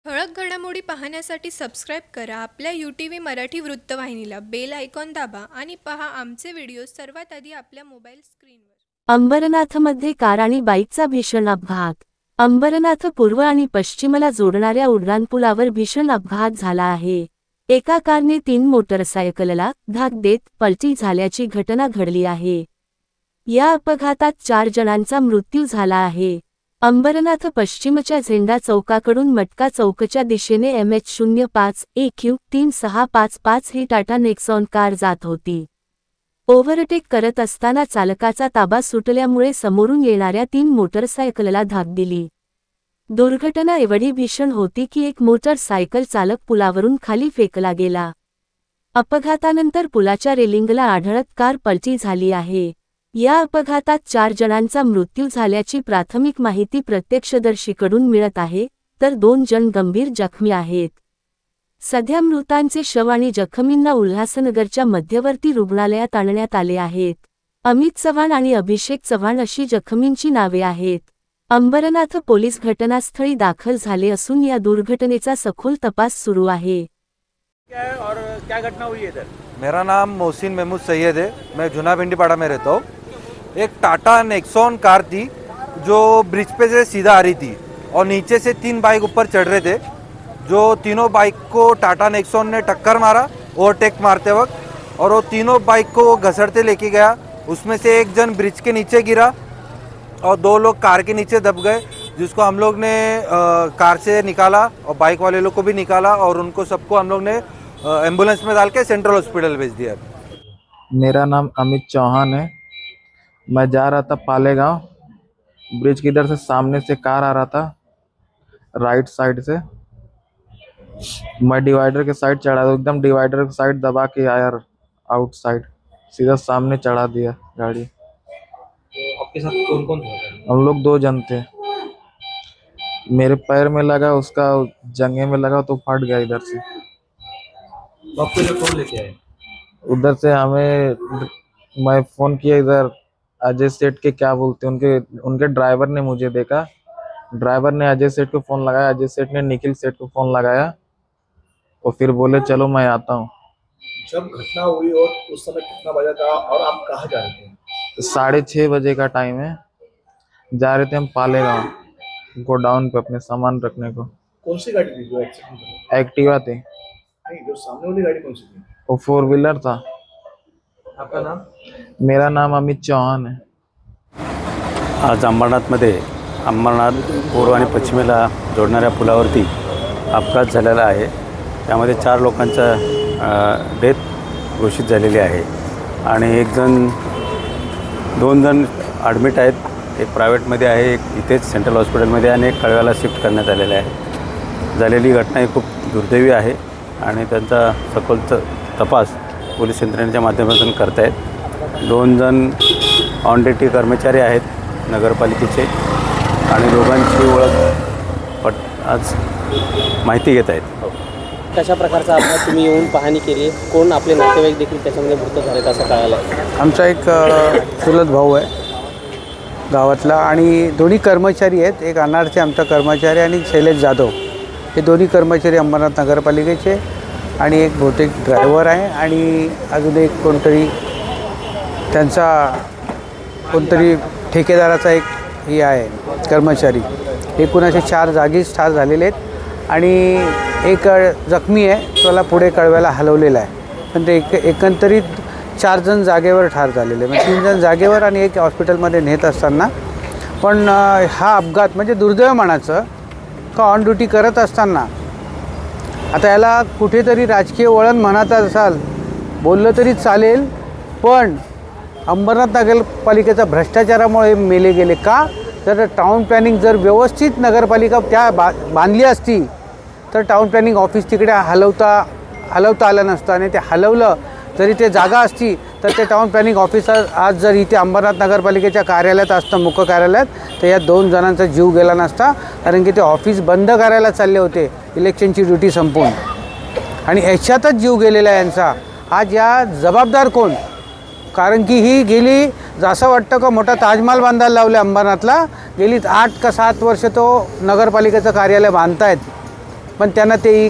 ठळक घडामोडी पाहण्यासाठी सबस्क्राईब करा आपल्या UTV मराठी वृत्तवाहिनीला. बेल आयकॉन दाबा आणि पहा आमचे व्हिडिओ सर्वात आधी आपल्या मोबाईल स्क्रीनवर. अंबरनाथमध्ये कार आणि बाईकचा भीषण अपघात. अंबरनाथ पूर्व आणि पश्चिमला जोडणाऱ्या उड्डाणपुलावर भीषण अपघात झाला आहे. एका कारने 3 मोटरसायकलला धडक देत पलटी झाल्याची घटना घडली आहे. या अपघातात 4 जणांचा मृत्यू झाला आहे. अंबरनाथ पश्चिमच्या झेंडा चौकाकडून मटका चौकच्या दिशेने MH05 AQ 3655 ही टाटा नेक्सॉन कार जात होती. ओव्हरटेक करत असताना चालकाचा ताबा सुटल्यामुळे समोरून येणाऱ्या 3 मोटरसायकलला धडक दिली. दुर्घटना एवढी भीषण होती की एक मोटरसायकल चालक पुलावरून खाली फेकला गेला. अपघातानंतर पुलाच्या रेलिंगला आढळत कार पलटी झाली आहे. या अपघातात 4 जणांचा मृत्यू झाल्याची प्राथमिक माहिती प्रत्यक्षदर्शीकडून मिळत आहे, तर 2 जण गंभीर जखमी आहेत. सध्या मृतांचे शव आणि जखमींना उल्हासनगरच्या मध्यवर्ती रुग्णालयात आणण्यात आले आहेत. अमित चव्हाण आणि अभिषेक चव्हाण अशी जखमींची नावे आहेत. अंबरनाथ पोलीस घटनास्थळी दाखल झाले असून या दुर्घटनेचा सखोल तपास सुरू आहे. क्या है और क्या घटना हुई है इधर? मेरा नाम मोहसिन महमूद सैयद है। मैं जुना भिंडीपाड़ा में रहता हूँ। एक टाटा नेक्सॉन कार थी जो ब्रिज पे से सीधा आ रही थी और नीचे से 3 बाइक ऊपर चढ़ रहे थे। जो तीनों बाइक को टाटा नेक्सॉन ने टक्कर मारा ओवरटेक मारते वक्त, और वो तीनों बाइक को घसड़ते लेके गया। उसमें से एक जन ब्रिज के नीचे गिरा और 2 लोग कार के नीचे दब गए, जिसको हम लोग ने कार से निकाला और बाइक वाले लोग को भी निकाला और उनको सबको हम लोग ने एम्बुलेंस में डाल के सेंट्रल हॉस्पिटल भेज दिया। मेरा नाम अमित चौहान है। मैं जा रहा था पालेगांव। ब्रिज की इधर से सामने से कार आ रहा था राइट साइड से। मैं डिवाइडर के साइड चढ़ा, एकदम डिवाइडर के साइड दबा के आया आउट साइड, सीधा सामने चढ़ा दिया गाड़ी। तो आपके साथ कौन कौन था? हम लोग 2 जन थे। मेरे पैर में लगा, उसका जंघे में लगा तो फट गया इधर से। आपको इधर कौन लेके आए? उधर से मैं फ़ोन किया इधर अजय सेठ के, क्या बोलते हैं, उनके ड्राइवर ने मुझे देखा। ड्राइवर ने अजय सेठ को फ़ोन लगाया, अजय सेठ ने निखिल सेठ को फ़ोन लगाया और फिर बोले चलो मैं आता हूँ। जब घटना हुई और उस समय कितना बजा था और आप कहाँ जा रहे थे? 6:30 बजे का टाइम है। जा रहे थे हम पालेगांव गोडाउन पे अपने सामान रखने को। कौन सी गाड़ी थी जो एक्सीडेंट हुआ? एक्टिवा थी। नहीं, जो सामने वाली गाड़ी कौन सी थी? वो 4 व्हीलर था। आपका नाम? मेरा नाम अमित चौहान है। आज अंबरनाथमध्ये अंबरनाथ पूर्व आणि पश्चिमेला जोडणाऱ्या पुलावरती अपघात झालेला आहे. त्यामध्ये 4 लोकांचा डेथ घोषित झालेली आहे आणि 2 जण ॲडमिट आहेत. एक प्रायव्हेटमध्ये आहे, एक इथेच सेंट्रल हॉस्पिटलमध्ये आणि एक कळव्याला शिफ्ट करण्यात आलेलं आहे. झालेली घटना ही खूप दुर्दैवी आहे आणि त्यांचा सखोल तपास पोलीस यंत्रणेच्या माध्यमातून करतायत. 2 जण ऑन ड्युटी कर्मचारी आहेत नगरपालिकेचे आणि दोघांची ओळख आज माहिती घेत आहेत. कशा प्रकारचा अपघात तुम्ही येऊन पाहणी केली? कोण आपले नातेवाईक देखील त्याच्यामध्ये मृत झालेत असं कळालं? आमचा एक चुलत भाऊ आहे गावातला आणि दोन्ही कर्मचारी आहेत. एक अनारचे आमचा कर्मचारी आणि शैलेश जाधव, हे दोन्ही कर्मचारी अंबरनाथ नगरपालिकेचे, आणि एक बहुतेक ड्रायव्हर आहे आणि अजून एक कोणतरी त्यांचा कोणतरी ठेकेदाराचा एक हे आहे कर्मचारी. एकूण असे 4 जागीच ठार झालेले आहेत आणि एक जखमी आहे, त्याला पुढे कळव्याला हलवलेला आहे. पण ते एकंदरीत 4 जण जागेवर ठार झालेले, म्हणजे 3 जण जागेवर आणि एक हॉस्पिटलमध्ये नेत असताना. पण हा अपघात म्हणजे दुर्दैव म्हणायचं का ऑन ड्युटी करत असताना. आता याला कुठेतरी राजकीय वळण म्हणत असाल, बोललं तरी चालेल, पण अंबरनाथ नगरपालिकेचा भ्रष्टाचारामुळे मेले गेले का? तर टाउन प्लॅनिंग जर व्यवस्थित नगरपालिका त्या बांधली असती तर टाउन प्लॅनिंग ऑफिस तिकडे हलवता आलं नसतं, आणि ते हलवलं जरी ते जागा असती तर ते टाउन प्लॅनिंग ऑफिसर आज जर इथे अंबरनाथ नगरपालिकेच्या कार्यालयात असतं, मुख्य कार्यालयात, तर या 2 जणांचा जीव गेला नसता. कारण की ते ऑफिस बंद करायला चालले होते इलेक्शनची ड्युटी संपवून, आणि ह्याच्यातच जीव गेलेला आहे यांचा. आज या जबाबदार कोण? कारण की ही गेली असं वाटतं का मोठा ताजमहाल बांधायला लावले अंबरनाथला. गेली 8 का 7 वर्ष तो नगरपालिकेचं कार्यालय बांधतायत. पण त्यांना ते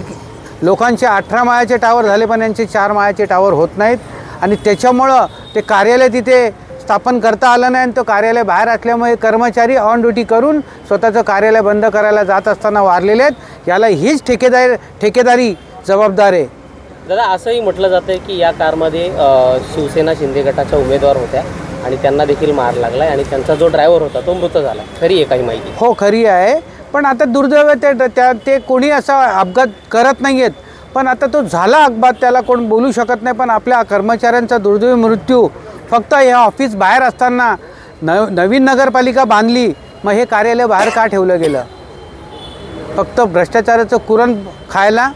लोकांचे 18 माळ्याचे टावर झाले पण यांचे 4 माळ्याचे टावर होत नाहीत आणि त्याच्यामुळं ते कार्यालय तिथे स्थापन करता आलं नाही आणि तो कार्यालय बाहेर असल्यामुळे कर्मचारी ऑन ड्युटी करून स्वतःचं कार्यालय बंद करायला जात असताना वारलेले आहेत. याला हीच ठेकेदारी जबाबदार आहे. दादा, असंही म्हटलं जातं आहे की या कारमध्ये शिवसेना शिंदे गटाच्या उमेदवार होत्या आणि त्यांना देखील मार लागला आहे आणि त्यांचा जो ड्रायव्हर होता तो मृत झाला. खरी आहे काही माहिती? हो, खरी आहे. पण आता दुर्दैव ते कोणी असा अपघात करत नाही आहेत. पण आता तो झाला अपघात, त्याला कोण बोलू शकत नाही. पण आपल्या कर्मचाऱ्यांचा दुर्दैवी मृत्यू फक्त हे ऑफिस बाहेर असताना नवीन नगरपालिका बांधली, मग हे कार्यालय बाहेर का ठेवलं गेलं? फक्त भ्रष्टाचाराचं कुरण खायला.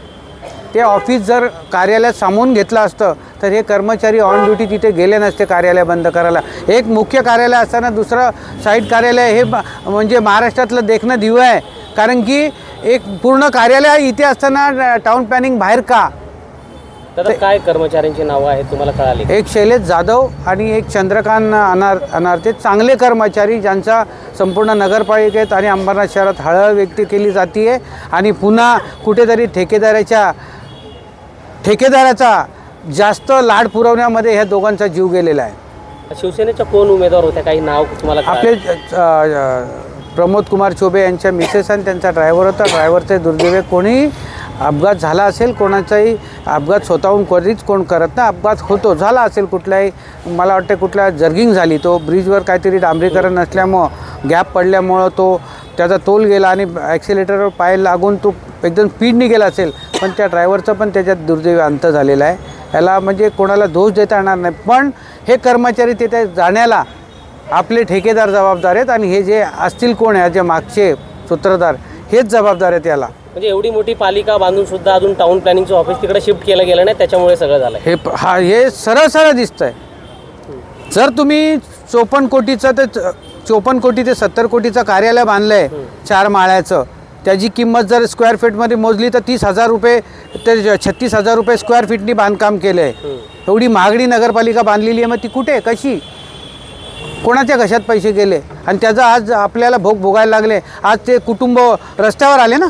ते ऑफिस जर कार्यालयात सामावून घेतलं असतं तर हे कर्मचारी ऑन ड्युटी तिथे गेले नसते कार्यालय बंद करायला. एक मुख्य कार्यालय असताना दुसरं साईड कार्यालय हे म्हणजे महाराष्ट्रातलं देखणं दिवं आहे. कारण की एक पूर्ण कार्यालय इथे असताना टाउन प्लॅनिंग बाहेर का? तर काय कर्मचाऱ्यांची नावं आहेत तुम्हाला कळाली? एक शैलेश जाधव आणि एक चंद्रकांत अनारते, चांगले कर्मचारी ज्यांचा संपूर्ण नगरपालिकेत आणि अंबरनाथ शहरात हळहळ व्यक्त केली जाते आहे. आणि पुन्हा कुठेतरी ठेकेदाराचा जास्त लाड पुरवण्यामध्ये ह्या दोघांचा जीव गेलेला आहे. शिवसेनेच्या कोण उमेदवार होत्या, काही नाव तुम्हाला? आपले प्रमोद कुमार चोबे यांच्या मिसेस आणि त्यांचा ड्रायव्हर होता. ड्रायव्हरचे दुर्दैव, कोणी अपघात झाला असेल, कोणाचाही अपघात स्वतःहून कधीच कोण करत नाही. अपघात होतो, झाला असेल कुठल्याही, मला वाटतं कुठल्या जर्गिंग झाली, तो ब्रिजवर काहीतरी डांबरीकरण नसल्यामुळं गॅप पडल्यामुळं त्याचा तोल गेला आणि ॲक्सिलेटरवर पाय लागून तो एकदम स्पीडने गेला असेल. पण त्या ड्रायव्हरचा पण त्याच्यात दुर्दैवी अंत झालेला आहे. याला म्हणजे कोणाला दोष देता येणार नाही. पण हे कर्मचारी तिथे जाण्याला आपले ठेकेदार जबाबदार आहेत आणि हे जे असतील कोण आहे, जे मागचे सूत्रधार, हेच जबाबदार आहेत याला. म्हणजे एवढी मोठी पालिका बांधून सुद्धा अजून टाउन प्लॅनिंगचं ऑफिस तिकडे शिफ्ट केलं गेलं नाही, त्याच्यामुळे सगळं झालं हे सरळ दिसतंय. जर तुम्ही 54 कोटीचं तर 54 कोटी ते 70 कोटीचं कार्यालय बांधलं आहे 4 माळ्याचं, त्याची किंमत जर स्क्वेअर फीटमध्ये मोजली तर 30,000 रुपये ते 36,000 रुपये स्क्वेअर फीटनी बांधकाम केलं आहे. एवढी महागडी नगरपालिका बांधलेली आहे, मग ती कुठे, कशी, कोणाच्या घशात पैसे गेले आणि त्याचा आज आपल्याला भोगायला लागले. आज ते कुटुंब रस्त्यावर आले ना.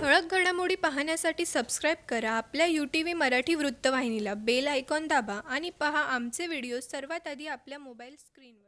ठळक घडामोडी पाहण्यासाठी सबस्क्राईब करा आपल्या UTV मराठी वृत्तवाहिनीला. बेल आयकॉन दाबा आणि पहा आमचे व्हिडिओ सर्वात आधी आपल्या मोबाईल स्क्रीनवर.